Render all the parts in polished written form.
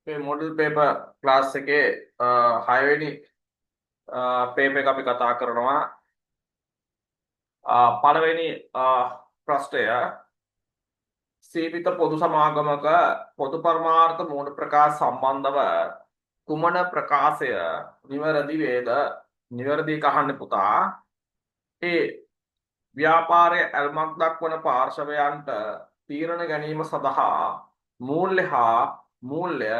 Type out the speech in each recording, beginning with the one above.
මේ model paper class එකේ 6 වෙනි පේපර් එක අපි කතා කරනවා. පළවෙනි ප්‍රශ්නය සීමිත පොදු සමාගමක පොදු පරමාර්ථ මූල ප්‍රකාශ සම්බන්ධව කුමන ප්‍රකාශය නිවැරදි වේද? නිවැරදි කහන්න පුතා. ඒ ව්‍යාපාරයේ ඇල්මක් දක්වන පාර්ශවයන්ට තීරණ ගැනීම සඳහා මූල්‍ය හා මූල්‍ය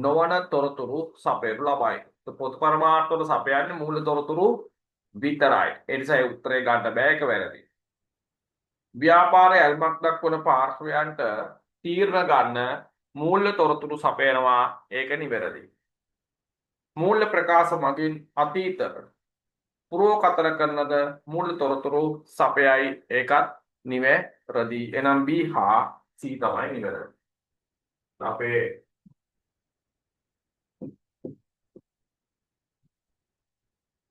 නොවන තොරතුරු සපයනු ලබයි. පොදු පරමාර්ථ වල සපයන්නේ මූල්‍ය තොරතුරු විතරයි. ඒ නිසා ඒ උත්තරේ ගන්න බෑ, ඒක වැරදි. ව්‍යාපාරයේ ඇල්මක් දක්වන පාර්ශවයන්ට තීරණ ගන්න මූල්‍ය තොරතුරු සපයනවා, ඒක නිවැරදි. මූල්‍ය ප්‍රකාශ මගින් අතීත පුරෝකතන කරනද මූල්‍ය තොරතුරු සපයයි, ඒකත් නිවැරදි. එනම් B හා C තමයි නිවැරදි. අපේ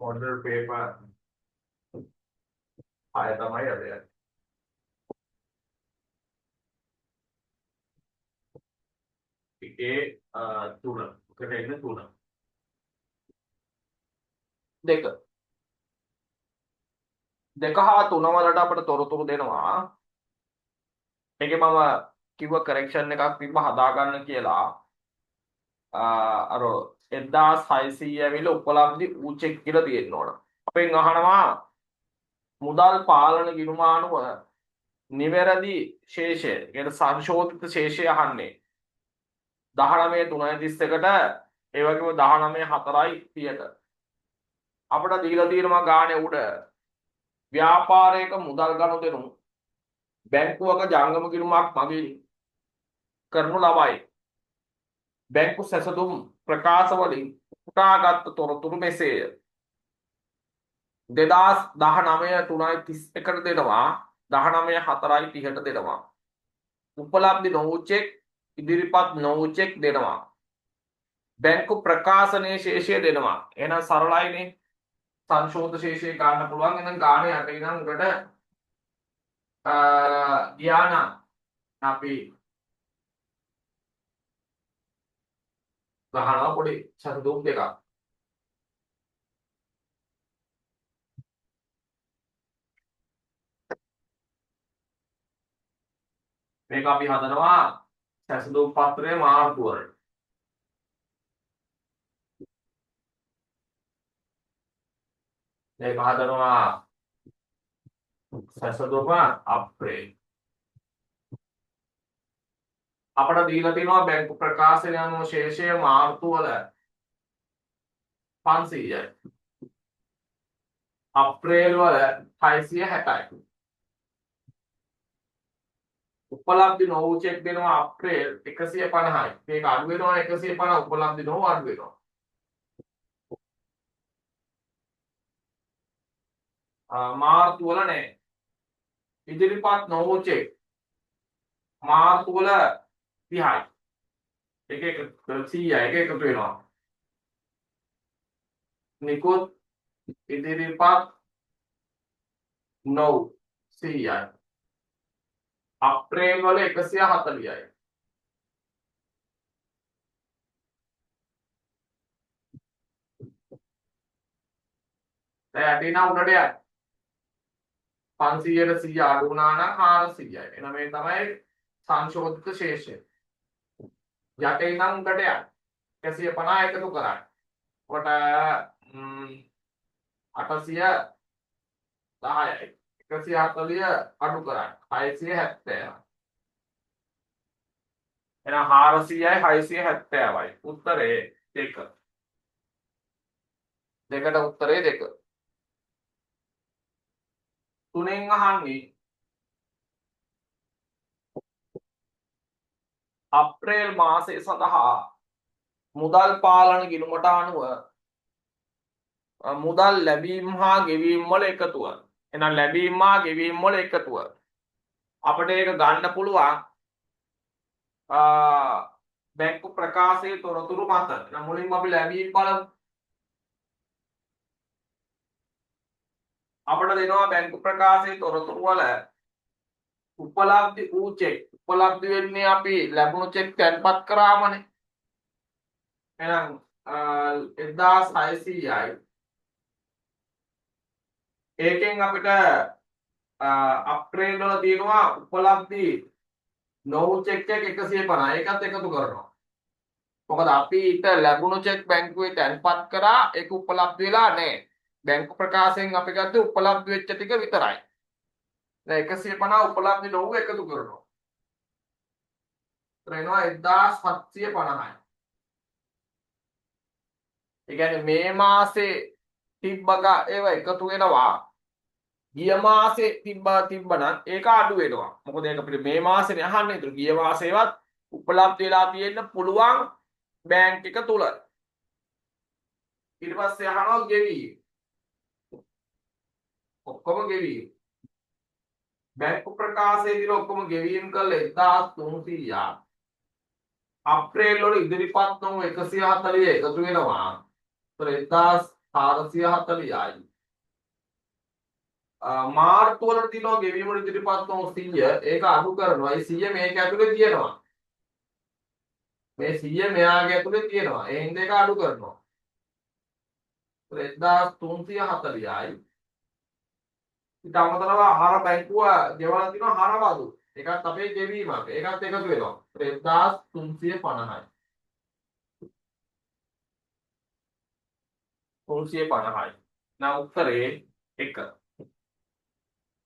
මොඩල් පේපර් 6 තමයි අද යන්නේ. ඒ 3 එකට එන්න 3 2 හා 3 වලට අපිට තොරතුරු දෙනවා. ඒකේ මම කිව්ව කරෙක්ෂන් එකක් තිබ්බ හදාගන්න කියලා. අර 1600 ඇවිල්ලා උපලබ්ධි ඌචෙක් කියලා තියෙන්න ඕන. අපෙන් අහනවා මුදල් පාලන ගිණුමානුව නිවැරදි ශේෂය, කියන සංශෝධිත ශේෂය අහන්නේ 19.3.31ට, ඒ වගේම 19.4.30ට. අපිට දීලා තියෙනවා ගානේ උඩ ව්‍යාපාරයක මුදල් ගනුදෙනු බැංකුවක ජංගම ගිණුමක් මගින් කරනු ලබයි. බැංකු සැසඳුම් ප්‍රකාශ වලින් උටාගත් තොරතුරු මෙසේය. 2019 3.31ට දෙනවා, 19.4.30ට දෙනවා. උපලබ්ධි නොවූ චෙක්, ඉදිරිපත් නොවූ චෙක් දෙනවා. බැංකු ප්‍රකාශනයේ ශේෂය දෙනවා. එහෙනම් සරලයිනේ. සංශෝධ ශේෂය ගන්න පුළුවන්. එහෙනම් ගානේ යට ඉඳන් උඩට ගියා නම් අපි ගහනවා පොඩි සතුටුම් දෙකක්. මේක අපි හදනවා සැසඳුම් පත්‍රයේ මාර්තු වලට. මේක හදනවා සැසඳුම අප්‍රේල්. අපිට දීලා තියෙනවා බැංකු ප්‍රකාශනය අනුව ශේෂය මාර්තු වල 500යි. අප්‍රේල් වල 660යි. උපලබ්ධි නොවූ චෙක් දෙනවා අප්‍රේල් 150යි. මේක අඩු වෙනවා 150, උපලබ්ධි නොවූ අඩු වෙනවා. මාර්තු වල නෑ. ඉදිරිපත් නොවූ චෙක් මාර්තු වල 30යි. එක 100යි, එක එකතු වෙනවා. නිකුත් ඉදිරිපත් නොවූ 100යි. අප්‍රේල් වල 140යි. දැන් යටින උඩට යන්න. 500ට 100 අඩු වුණා නම් 400යි. එහෙනම් මේ තමයි සංශෝධිත ශේෂය. යටින් ඉඳන් උඩට යන්න. 150 එකතු කරන්න. කොට 810යි. 140 අඩු කරන්න. 670. එහෙනම් 400යි 670යි. උත්තරේ 2. දෙකට උත්තරේ 2. තුනෙන් අහන්නේ අප්‍රේල් මාසය සඳහා මුදල් පාලන ගිණුමට අනුව මුදල් ලැබීම් හා ගෙවීම් වල එකතුව. එහෙනම් ලැබීම් හා ගෙවීම් වල එකතුව අපිට ඒක ගන්න පුළුවන් බැංකු ප්‍රකාශයේ තොරතුරු මත. එහෙනම් මුලින්ම අපි ලැබීම් බලමු. අපිට දෙනවා බැංකු ප්‍රකාශයේ තොරතුරු වල උපලබ්ධි වූ චෙක්. උපලබ්ධි වෙන්නේ අපි ලැබුණු චෙක් තැන්පත් කරාමනේ. එහෙනම් 1600යි. ඒකෙන් අපිට අප්‍රේල් වල තියෙනවා උපලබ්ධි නොවු චෙක් එක 150. ඒකත් එකතු කරනවා. මොකද අපිට ලැබුණු චෙක් බැංකුවේ තැන්පත් කරා ඒක උපලබ්ධ වෙලා නැහැ. බැංකු ප්‍රකාශයෙන් අපි ගත්තේ උපලබ්ධ වෙච්ච ටික විතරයි. දැන් 150 උපලබ්ධ නොවු එකතු කරනවා. ඒතර එනවා 1750යි. ඒ කියන්නේ මේ මාසේ තිබ්බක ඒව එකතු වෙනවා. ගිය මාසේ තිබ්බනම් ඒක අඩු වෙනවා. මොකද ඒක අපිට මේ මාසේනේ අහන්නේ. ඒතර ගිය මාසේවත් උපලබ්ධ වෙලා තියෙන්න පුළුවන් බැංක් එක තුල. ඊට පස්සේ අහනවා ගෙවි. ඔක්කොම ගෙවි. බැංකු ප්‍රකාශයේදී ඔක්කොම ගෙවීම් කළා 1300ක්. අප්‍රේල් වල ඉදිරිපත් නොවු 140 එකතු වෙනවා. ඒතර 1440යි. මාර්තු වල තියෙනවා ගෙවීම වල ඉදිරිපත් නොවු 100. ඒක අඩු කරනවා. ඒ 100 මේක ඇතුලේ තියෙනවා. මේ 100 මෙයාගේ ඇතුලේ තියෙනවා. ඒ හින්දා ඒක අඩු කරනවා. ඒතර 1340යි. ඊට අමතරව ආහාර බැංකුව ගෙවලා තියෙනවා ආහාර බදු. ඒකත් අපේ ගෙවීමක්. ඒකත් එකතු වෙනවා. 1350යි. 350යි. now උත්තරේ 1.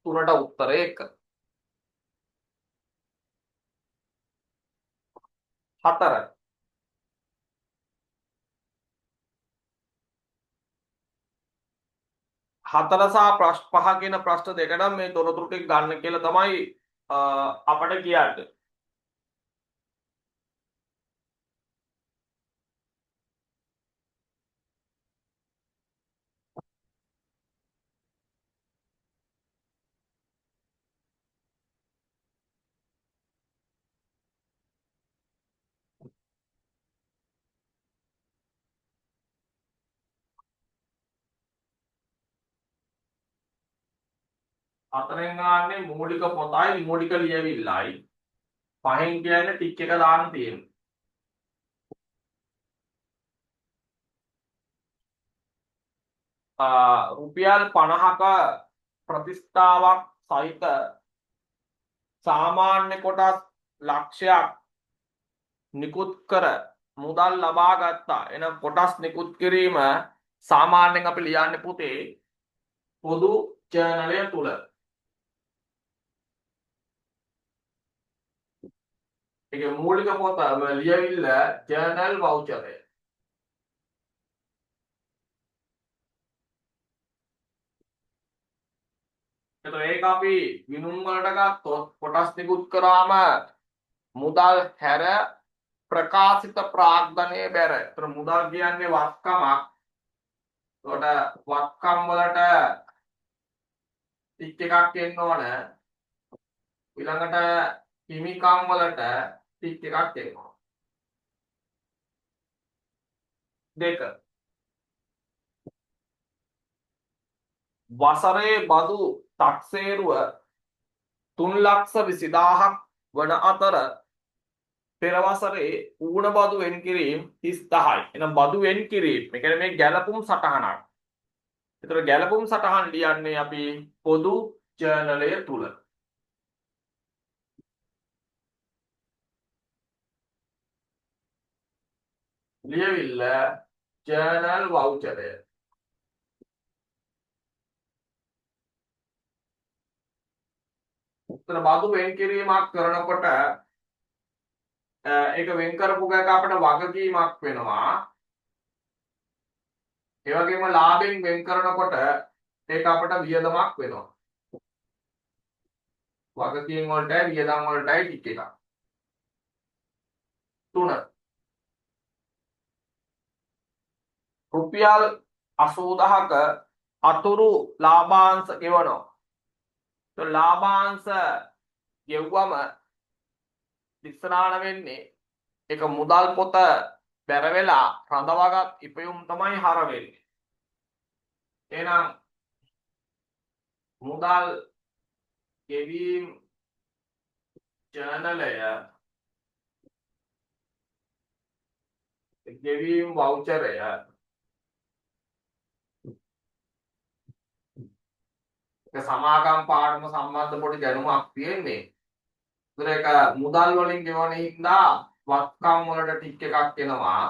තුනට උත්තරේ 1. 4. හතර සහ ප්‍රශ්න 5 කියන ප්‍රශ්න දෙක නම් මේ තොරතුරු ටික ගන්න කියලා තමයි අපට කියන්නේ. හතරෙන් ගන්නේ මූලික පොතයි මූලික ලියවිල්ලයි. පහෙන් කියන්නේ ටික් එක දාන්න තියෙනවා. රුපියල් 50ක ප්‍රතිස්ථාවක් සහිත සාමාන්‍ය කොටස් ලක්ෂයක් නිකුත් කර මුදල් ලබා ගත්තා. එනම් කොටස් නිකුත් කිරීම සාමාන්‍යයෙන් අපි ලියන්නේ පුතේ පොදු ජර්නලය තුල. ඒකේ මූලික පොත ලියවිල්ල ජර්නල් වවුචරය. එතකොට ඒක අපි විනුම් වලට ගත්තොත් කොටස් නිකුත් කරාම මුදල් හැර ප්‍රකාශිත ප්‍රාග්ධනයේ බැර. ඒතර මුදල් කියන්නේ වත්කමක්. ඒකට වත්කම් වලට ටික් එකක් එන්න ඕන. ඊළඟට හිමිකම් වලට ටික් එකක් එනවා. 2. වසරේ බදු තක්සේරුව 3,20,000ක් වන අතර පෙර වසරේ ඌණ බදු වෙන් කිරීම 30,000යි. එහෙනම් බදු වෙන් කිරීම. මේ කියන්නේ මේ ගැලපුම් සටහනක්. ඒතර ගැලපුම් සටහන් ලියන්නේ අපි පොදු ජර්නලය තුල. ලියවිල්ල ජර්නල් වවුචරය. උත්තර බදු වෙන් කිරීමක් කරනකොට ඒක වෙන් කරපු ගාක අපිට වගකීමක් වෙනවා. ඒ වගේම ලාභයෙන් වෙන් කරනකොට ඒක අපිට වියදමක් වෙනවා. වගකීම් වලටයි වියදම් වලටයි ටික එකක්. 3. රුපියල් 80,000ක අතුරු ලාභාංශ ගෙවනවා. તો ලාභාංශ ගෙවුවම ඉස්සරහට වෙන්නේ ඒක මුදල් පොත බැර වෙලා රඳවාගත් ඉපයුම් තමයි හර වෙන්නේ. එහෙනම් මුදල් ගෙවීම් ජර්නලය ගෙවීම් වවුචරය සමාගම් පාඩම සම්බන්ධ පොඩි දැනුමක් තියෙන්නේ. ඒතර ඒක මුදල් වලින් ගෙවන හින්දා වත්කම් වලට ටික් එකක් එනවා.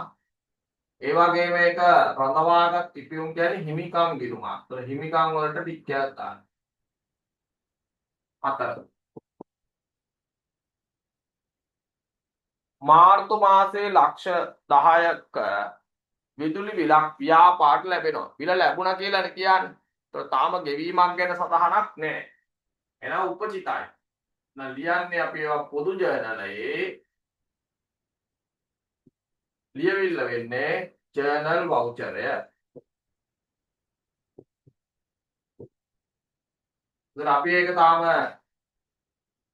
ඒ වගේම ඒක රඳවාගත් ඉපියුම් කියන්නේ හිමිකම් ගිණුමක්. ඒතර හිමිකම් වලට ටික් එකක් ගන්න. 4. මාර්තු මාසයේ ලක්ෂ 10ක විදුලි බිලක් ව්‍යාපාරට ලැබෙනවා. බිල ලැබුණා කියලානේ කියන්නේ. ඒතර තාම ගෙවීමක් ගැන සටහනක් නැහැ. එහෙනම් උපචිතයි. දැන් ලියන්නේ අපි ඒවා පොදු ජර්නලයේ ලියවිල්ල වෙන්නේ ජර්නල් වවුචරය. ඉතින් අපි ඒක තාම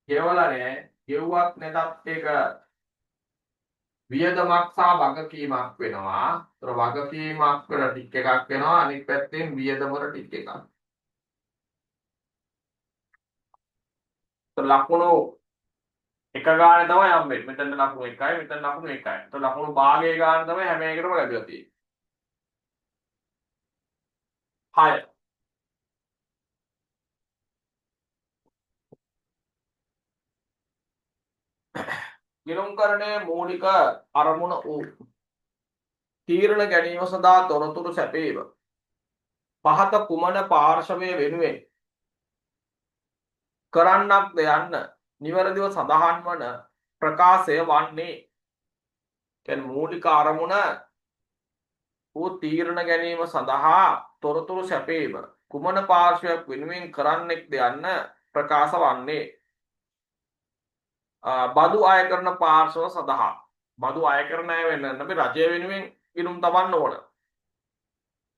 ගෙවලා නැහැ. ගෙවුවත් නැතත් ඒක වියදමක් සහ වගකීමක් වෙනවා. ඒතර වගකීමක් වල ටික එකක් වෙනවා. අනිත් පැත්තෙන් වියදම වල ටික එකක්. ඒතර ලකුණු එක ගානේ තමයි හම්බෙන්නේ. මෙතන ලකුණු 1යි, මෙතන ලකුණු 1යි. ඒතර ලකුණු භාගයේ ගාන තමයි හැම එකටම ලැබිලා තියෙන්නේ. 6. ගිණුම්කරණයේ මූලික අරමුණ වූ තීරණ ගැනීම සඳහා තොරතුරු සැපීම. පහත කුමන පාර්ශවය වෙනුවෙන් කරන්නක්ද යන්න නිවැරදිව සඳහන් වන ප්‍රකාශය වන්නේ. කියන්නේ මූලික අරමුණ වූ තීරණ ගැනීම සඳහා තොරතුරු සැපීම කුමන පාර්ශවයක් වෙනුවෙන් කරන්නෙක්ද යන්න ප්‍රකාශ වන්නේ. බදු අය කරන පාර්ශව සඳහා බදු අය කරන අය වෙන්න අපි රජය වෙනුවෙන් ගිණුම් තබන්න ඕන.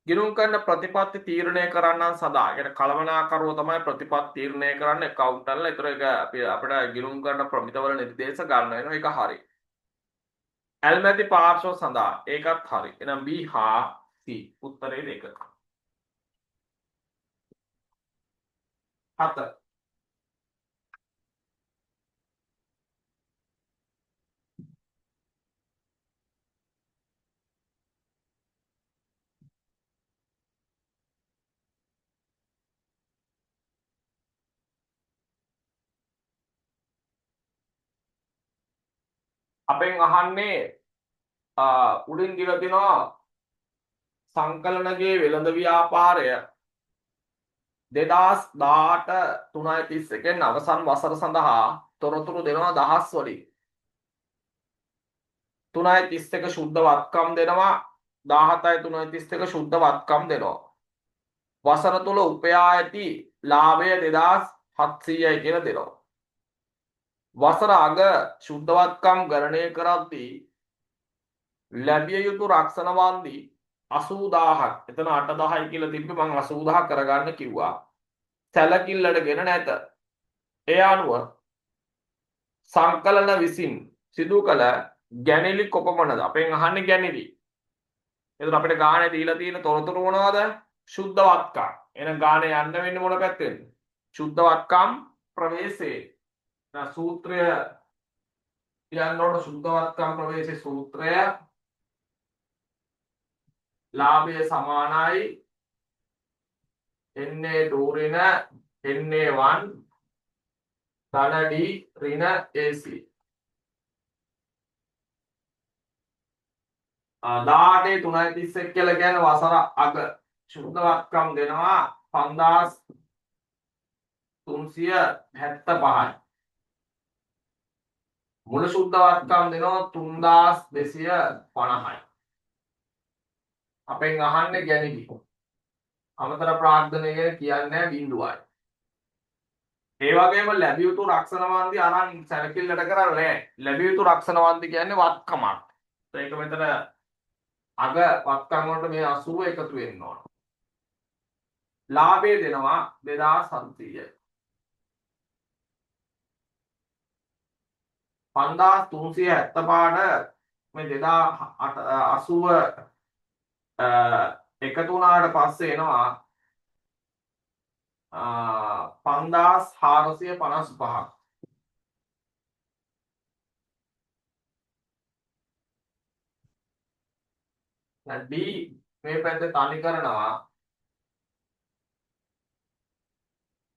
ගිණුම් කරන ප්‍රතිපත්ති තීරණය කරන්නන් සඳහා කියන කළමනාකරුව තමයි ප්‍රතිපත්ති තීරණය කරන්නේ කවුන්ටර්ලා. ඒතර ඒක අපි අපිට ගිණුම් කරන ප්‍රමිතවල නිර්දේශ ගන්න වෙනවා. ඒක හරි. ඇල්මැති පාර්ශව සඳහා ඒකත් හරි. එහෙනම් B හා C උත්තරේ දෙක. 7. අපෙන් අහන්නේ උඩින් දීලා තිනවා සංකලනගේ වෙළඳ ව්‍යාපාරය 2018 3:31 අවසන් වසර සඳහා තොරතුරු දෙනවා දහස් වලින්. 3:31 ශුද්ධ වත්කම් දෙනවා. 17යි 3:31 ශුද්ධ වත්කම් දෙනවා. වසර තුල උපයා ඇති ලාභය 2700යි කියලා දෙනවා. වසර අග ශුද්ධ වත්කම් ගණනය කරද්දී ලැබිය යුතු රක්ෂණ වන්දි 80000ක්. එතන 8000යි කියලා තිබ්බේ මම 80000 කරගන්න කිව්වා. සැලකිල්ලටගෙන නැත. ඒ අනුව සංකලන විසින් සිදු කළ ගැනෙලි කොපමණද? අපෙන් අහන්නේ ගැනෙලි. එතකොට අපිට ගානේ දීලා තියෙන තොරතුරු මොනවද? ශුද්ධ වත්කම්. එහෙනම් ගානේ යන්න වෙන්නේ මොන පැත්තෙන්ද? ශුද්ධ වත්කම් ප්‍රවේශේ. දැන් සූත්‍රය කියන්න ඕන ශුද්ධ වත්කම් ප්‍රවේශේ සූත්‍රය ලාභය සමානයි NA2 ඍණ NA1 ධන D ඍණ AC. 18 3:31 කියලා කියන්නේ වසර අග ශුද්ධ වත්කම් දෙනවා 5375යි. මුළු ශුද්ධ වත්කම් දෙනවා 3250යි. අපෙන් අහන්නේ ගැණිලි. අමතර ප්‍රාග්ධනය කියන්නේ බිඳුවයි. ඒ වගේම ලැබිය යුතු රක්ෂණ වන්දි අරන් සැලකිල්ලට කරන්නේ නැහැ. ලැබිය යුතු රක්ෂණ වන්දි කියන්නේ වත්කමක්. ඒක මෙතන අග වත්කම් වලට මේ 80 එකතු වෙන්න ඕන. ලාභය දෙනවා 2700යි. 5375ට මේ 2080 එකතු වුණාට පස්සේ එනවා 5455ක්. D මේ පැත්තේ තනි කරනවා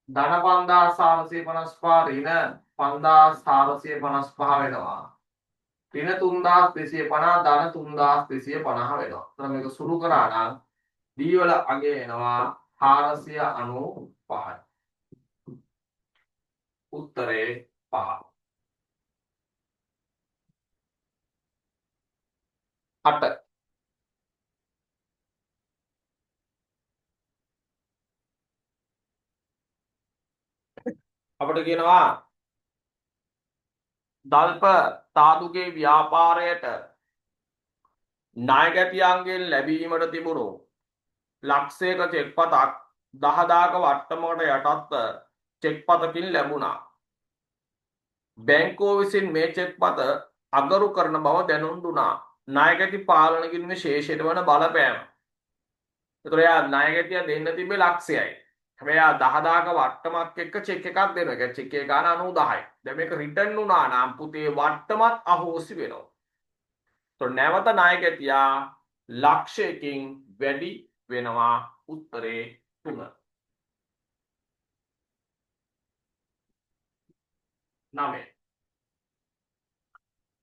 ධන 5455 ඍණ 5455 වෙනවා. ඍණ 3250 ධන 3250 වෙනවා. එතන මේක සුළු කරා නම් D වල අගය එනවා 495යි. උත්තරේ 5. 8. අපිට කියනවා දල්ප ධාතුගේ ව්‍යාපාරයට ණයගැතියන්ගෙන් ලැබීමට තිබුණු ලක්ෂයක චෙක්පතක් 10000ක වට්ටමකට යටත්ව චෙක්පතකින් ලැබුණා. බැංකුව විසින් මේ චෙක්පත අගරු කරන බව දැනුම් දුනා. ණයගැති පාලන කිරීමේ ශේෂයට වන බලපෑම. ඒතර යා ණයගැතිය දෙන්න තිබ්බේ ලක්ෂයයි. හැබැයි ආ 10000ක වට්ටමක් එක්ක චෙක් එකක් දෙනවා. ඒ චෙක් එකේ ගාන 90000යි. දැන් මේක රිටර්න් වුණා නම් පුතේ වට්ටමත් අහෝසි වෙනවා. ඒතර නැවත ණයගැතියා ලක්ෂයකින් වැඩි වෙනවා. උත්තරේ 3. 9.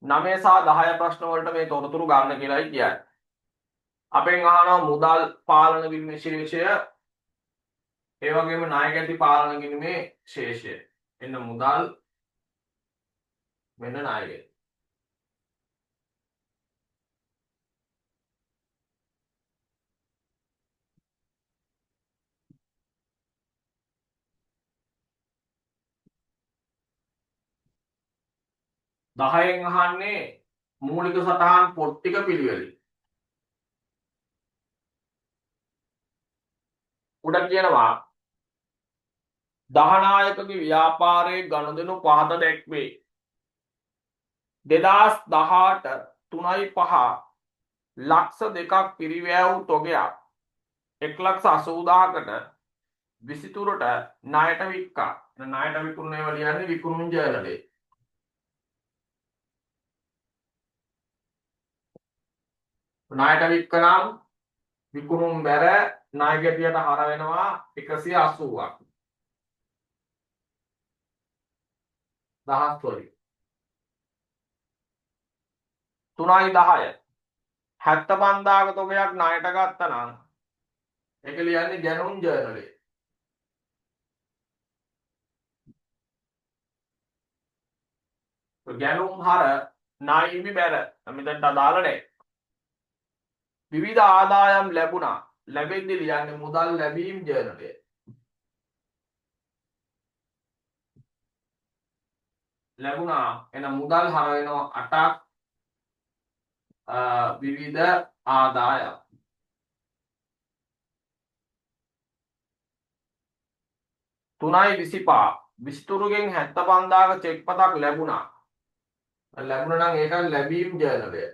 9 සහ 10 ප්‍රශ්න වලට මේ තොරතුරු ගන්න කියලායි කියන්නේ. අපෙන් අහනවා මුදල් පාලන කිරීමේ ශේෂය, ඒ වගේම ණයගැති පාලන කිරීමේ ශේෂය. එන්න මුදල් මෙන්න ණයගැති. දහයෙන් අහන්නේ මූලික සටහන් පොත් ටික පිළිවෙලින්. උඩ කියනවා දහනායකගේ ව්‍යාපාරයේ ගනුදෙනු පහත දැක්වේ. 2018 3.5 ලක්ෂ 2ක් පිරිවැය වූ තොගයක් 1,80,000කට විසිතුරට ණයට වික්කා. ණයට විකුණුනේ වලියන්නේ විකුණුම් ජර්නලේ. ණයට වික්කනම් විකුණුම් බැර ණයගැටියට හර වෙනවා 180ක්. දහස් වලින් 3.10 75000ක තොගයක් ණයට ගත්තා නම් ඒක ලියන්නේ ගැනුම් ජර්නලේ. ගැනුම් හර ණයිමි බැර මෙතනට අදාළ නැහැ. විවිධ ආදායම් ලැබුණා. ලැබෙද්දි ලියන්නේ මුදල් ලැබීම් ජර්නලය. ලැබුණා එන මුදල් හර වෙනවා 8ක් විවිධ ආදායම්. තුනයි 25 විස්තුරුගෙන් 75000ක චෙක්පතක් ලැබුණා. ලැබුණා නම් ඒක ලැබීම් ජර්නලය.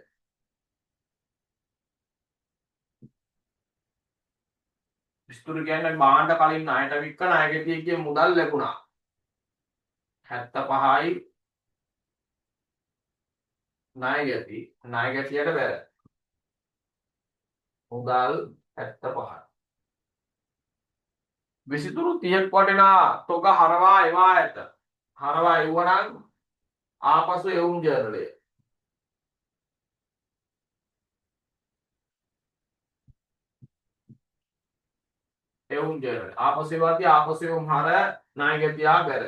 විස්තුරු කියන්නේ බාණ්ඩ කලින් ණයට වික්ක ණයගැටියෙක්ගේ මුදල් ලැබුණා. 75යි ණයගැටියට බැර. මුදල් 75යි. විසිතුරු 30ක් වටිනා තොග හරවා එවා ඇත. හරවා එවුවනම් ආපසු එවුම් ජර්නලය. එවුම් ජර්නලය. ආපසු එවාදී ආපසු එවුම් හර ණයගැටියා බැර.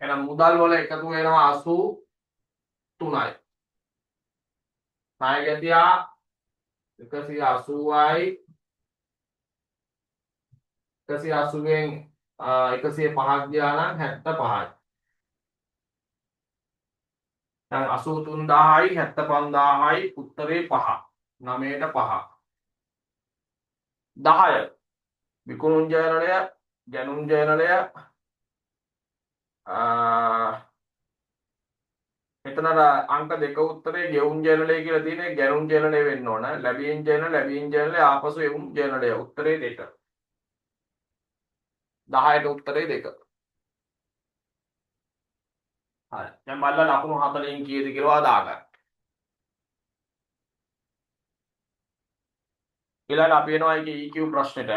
එහෙනම් මුදල් වල එකතු වෙනවා 83යි. ණයගැටියා 180යි 180ගෙන් 105ක් ගියා නම් 75යි. දැන් 83000යි 75000යි උත්තරේ 5. 9ට 5. 10 විකුණුම් ජර්නලය ගැනුම් ජර්නලය මෙතන අංක දෙක උත්තරේ ගෙවුම් ජර්නලය කියලා තියෙන්නේ ගැනුම් ජර්නලය වෙන්න ඕන. ලැබීම් ජර්නලය ආපසු එවුම් ජර්නලය උත්තරේ 2. 10ට උත්තරේ 2. හරි. දැන් බලලා ලකුණු 40න් කීයද කියලා දාගන්න. ඊළඟ අපි එනවා ඒකේ EQ ප්‍රශ්නෙට.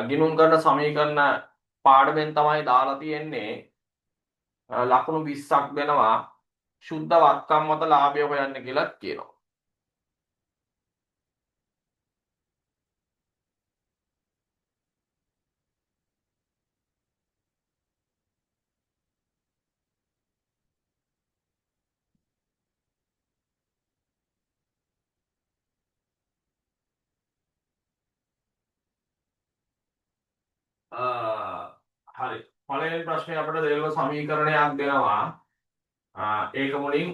ගිණුම් කරන සමීකරණ පාඩමෙන් තමයි දාලා තියෙන්නේ. ලකුණු 20ක් දෙනවා. සුද්ධ වත්කම් මත ලාභය හොයන්න කියලා කියනවා. හරි. පළවෙනි ප්‍රශ්නේ අපිට දෙලව සමීකරණයක් දෙනවා. ඒක මුලින්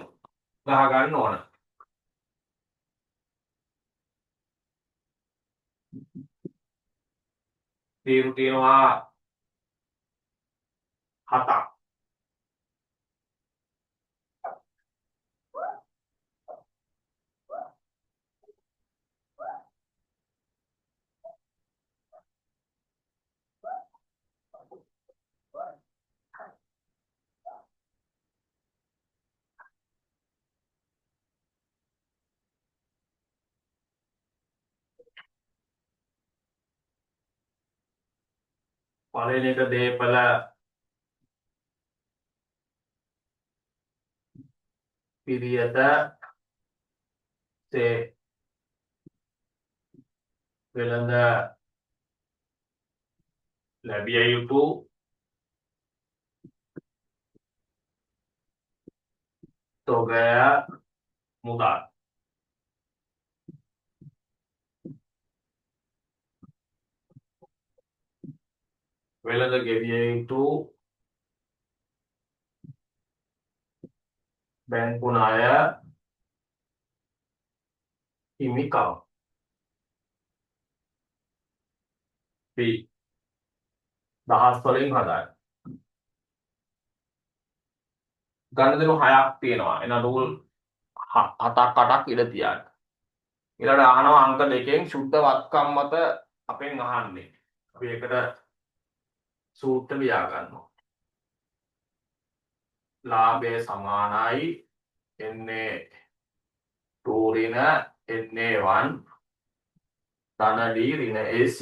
ගහ ගන්න ඕන. තීරු තියෙනවා 7ක්. පළවෙනි එක දීපල පිරියත සේ වෙළඳ ලැබිය යුතු තොගය මුදල්. වෙළඳ ගෙවිය යුතු බැංකු ණය හිමිකම්. P දහස් වලින් හදාගන්න. ගණදෙනු 6ක් තියෙනවා. එන රූල් 7ක් 8ක් ඉඳ තියන්න. ඊළඟට අහනවා අංක 2කින් සුද්ධ වත්කම් මත අපෙන් අහන්නේ. අපි ඒකට සූත්‍ර ලියා ගන්නවා. ලාභය සමානයි NA2 ඍණ NA1 ධන D ඍණ AC.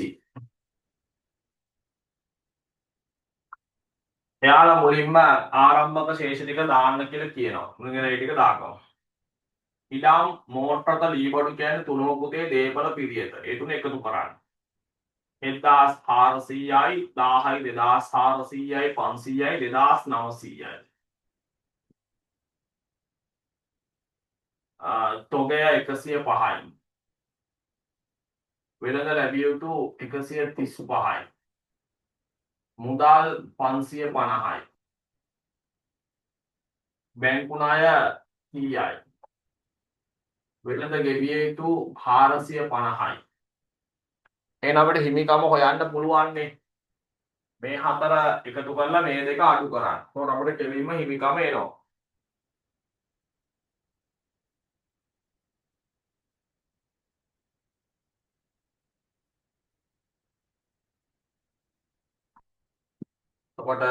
එයාලා මුලින්ම ආරම්භක ශේෂ ටික දාන්න කියලා කියනවා. මුලින්ම ඒ ටික දාගමු. ඉඩම් මෝට්‍රත ලීබඩු කියන්නේ තුනෝ පුතේ දේපල පිරියත. ඒ තුන එකතු කරන්න. 1400යි 1000යි 2400යි 500යි 2900යි. තොගය 105යි. වෙළඳ ලැබිය යුතු 135යි. මුදල් 550යි. බැංකු ණය කීයයි? වෙළඳ ගෙවිය යුතු 450යි. එහෙනම් අපිට හිමිකම හොයන්න පුළුවන්නේ මේ හතර එකතු කරලා මේ දෙක අඩු කරන්න. එතකොට අපිට කෙලින්ම හිමිකම එනවා. එතකොට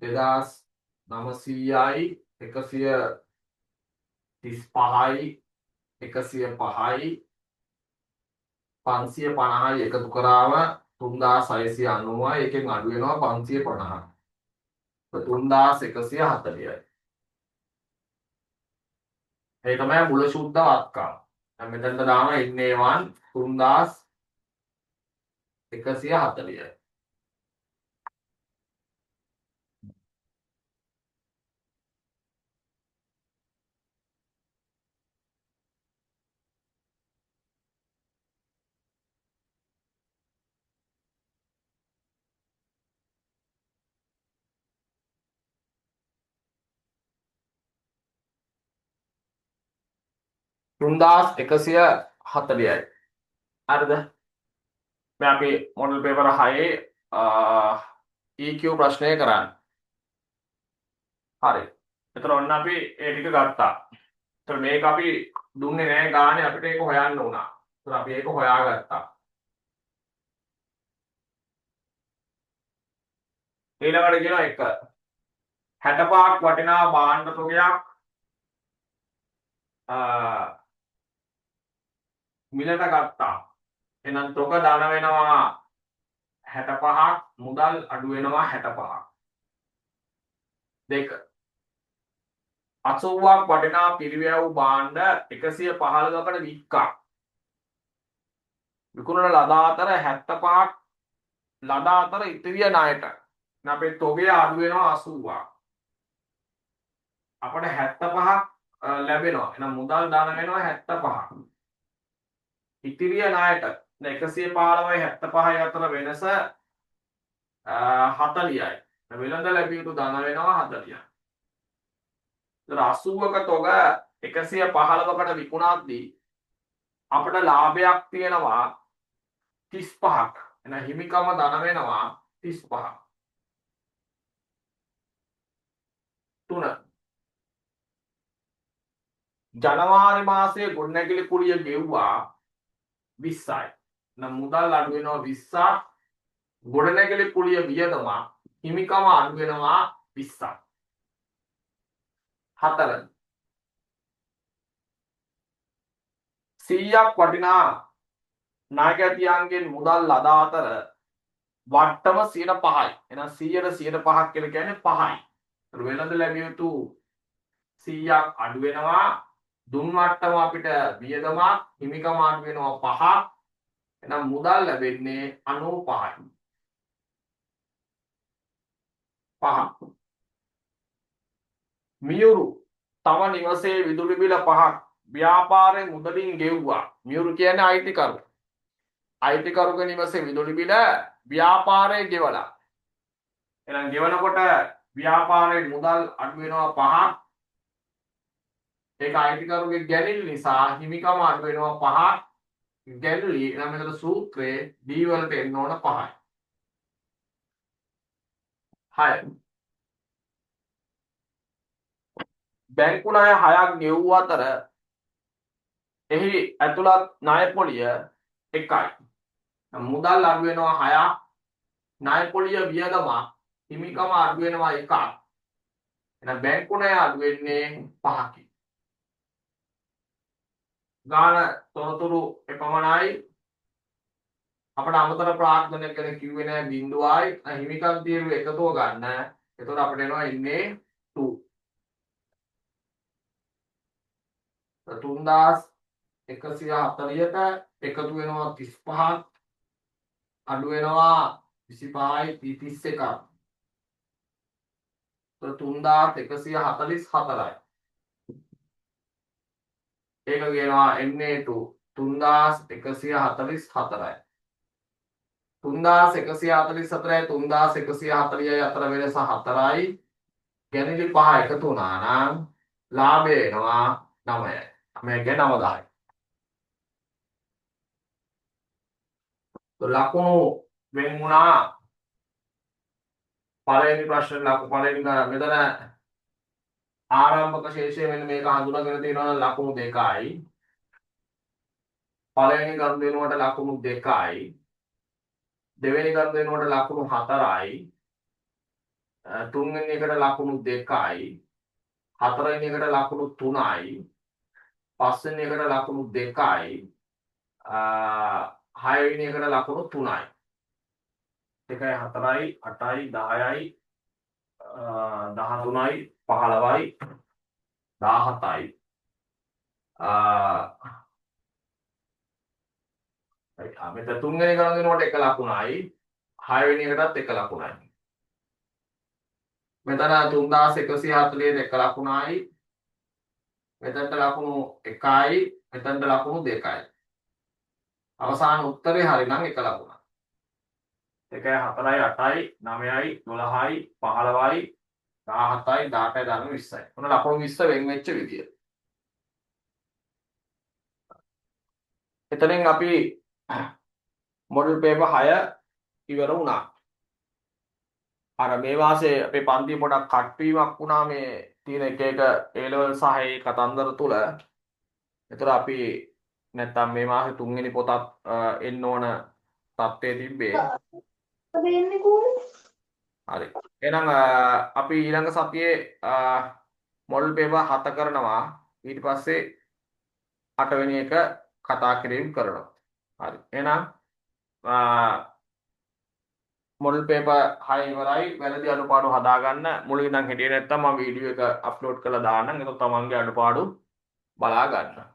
2900යි 135යි 105යි 550යි එකතු කරාම 3690යි. එකෙන් අඩු වෙනවා 550. 3140යි. ඒ තමයි මුල සුද්ධ වත්කම්. දැන් මෙතනට දානවා NA1 3140යි. 3140යි. හරිද? මේ අපි මොඩල් පේපර් 6 EQ ප්‍රශ්නය කරන්නේ. හරි. එතන ඔන්න අපි ඒ ටික ගත්තා. එතන මේක අපි දුන්නේ නැහැ ගානේ අපිට ඒක හොයන්න උනා. එතන අපි ඒක හොයාගත්තා. ඊළඟට කියනවා 1 65ක් වටිනා භාණ්ඩ තොගයක් මිලට ගත්තා. එහෙනම් තොග ධන වෙනවා 65ක් මුදල් අඩු වෙනවා 65ක්. 2 80ක් වටිනා පිරිවැය භාණ්ඩ 115කට වික්කා. විකුණන ලද අතර 75ක් ලද අතර ඉතිරිය ණයට. එහෙනම් අපේ තොගය අඩු වෙනවා 80ක්. අපිට 75ක් ලැබෙනවා. එහෙනම් මුදල් ධන වෙනවා 75ක්. ඉතිරිය ණයට 115යි 75යි අතර වෙනස 40යි. වෙළඳ ලැබිය යුතු ධන වෙනවා 40යි. ඒතර 80ක තොග 115කට විකුණද්දී අපිට ලාභයක් තියෙනවා 35ක්. එහෙනම් හිමිකම ධන වෙනවා 35ක්. 3 ජනවාරි මාසයේ ගොඩනැගිලි කුලිය ගෙව්වා 20යි. එහෙනම් මුදල් අඩු වෙනවා 20ක්. ගොඩනැගිලි කුලිය වියදම හිමිකම අඩු වෙනවා 20ක්. 4 100ක් වටිනා නායකයන්ගෙන් මුදල් ලද අතර වට්ටම 5යි. එහෙනම් 100ට 5ක් කියලා කියන්නේ 5යි. ඒතර වෙළඳ ලැබිය යුතු 100ක් අඩු වෙනවා. දුන් වට්ටම අපිට වියදමක් හිමිකම අඩු වෙනවා 5ක්. එහෙනම් මුදල් ලැබෙන්නේ 95යි. 5 මියුරු තම නිවසේ විදුලි බිල 5ක් ව්‍යාපාරයේ මුදලින් ගෙව්වා. මියුරු කියන්නේ අයිතිකරු. අයිතිකරුගේ නිවසේ විදුලි බිල ව්‍යාපාරයේ ගෙවලා. එහෙනම් ගෙවනකොට ව්‍යාපාරයේ මුදල් අඩු වෙනවා 5ක්. ඒක අයිතිකරුගේ ගැනිල්ල නිසා හිමිකම අඩු වෙනවා 5ක්. ගැනිලි නම් මෙතන සූත්‍රයේ D වලට එන්න ඕන 5යි. 6 බැංකු ණය 6ක් ගෙවූ අතර එහි ඇතුළත් ණය පොලිය 1යි. මුදල් අඩු වෙනවා 6ක්. ණය පොලිය වියදම හිමිකම අඩු වෙනවා 1ක්. එහෙනම් බැංකු ණය අඩු වෙන්නේ 5කි. ගාන තොරතුරු එපමණයි. අපිට අමතර ප්‍රාර්ථනා කරන කිව්වේ නෑ බිඳුවයි හිමිකම් තීරුව එකතුව ගන්න. එතකොට අපිට එනවා ඉන්නේ 2. 3140ට එකතු වෙනවා 35ක් අඩු වෙනවා 25යි 31ක්. 3144යි. ඒක කියනවා NA2 3144යි. 3144යි 3140යි අතර වෙනස 4යි. ගැනිලි 5 එකතු වුණා නම් ලාභය එනවා 9යි. 9 9000යි. ලකුණු වෙන් වුණා. පළවෙනි ප්‍රශ්න පළවෙනි මෙතන ආරම්භක ශේෂය මෙන්න මේක හඳුනාගෙන තියෙනවා ලකුණු 2යි. පළවෙනි ගණන් දෙනුවට ලකුණු 2යි. දෙවෙනි ගණන් දෙනුවට ලකුණු 4යි. තුන්වෙනි එකට ලකුණු 2යි. හතරවෙනි එකට ලකුණු 3යි. පස්වෙනි එකට ලකුණු 2යි. හයවෙනි එකට ලකුණු 3යි. 1යි 4යි 8යි 10යි 13යි 15යි 17යි මෙතන තුන්වෙනි ගණන් දෙනකොට 1 ලකුණයි. හයවෙනි එකටත් 1 ලකුණයි. මෙතන 3140 1 ලකුණයි. මෙතනට ලකුණු 1යි. මෙතනට ලකුණු 2යි. අවසාන උත්තරේ හරි නම් 1 ලකුණයි. 1යි 4යි 8යි 9යි 12යි 15යි 17යි 18යි 20යි. මොන ලකුණු 20 වෙන් වෙච්ච විදිය. එතනින් අපි මොඩල් පේපර් 6 ඉවර වුණා. අර මේ මාසේ අපේ පන්ති පොඩක් කට්වීමක් වුණා මේ තියෙන එක එක A level සහ ඒ කතන්දර තුල. ඒතර අපි නැත්තම් මේ මාසේ තුන්වෙනි පොතත් එන්න ඕන තත්ත්වයේ තිබ්බේ. හරි. එහෙනම් අපි ඊළඟ සතියේ මොඩල් පේපර් 7 කරනවා. ඊට පස්සේ 8 වෙනි එක කතා කිරීම කරනවා. හරි. එහෙනම් මොඩල් පේපර් 6 ඉවරයි. වැරදි අඩුපාඩු හදාගන්න මුලින් ඉඳන් හිටියේ නැත්තම් මම වීඩියෝ එක අප්ලෝඩ් කරලා දාන්නම්. ඒක තමන්ගේ අඩුපාඩු බලා ගන්න.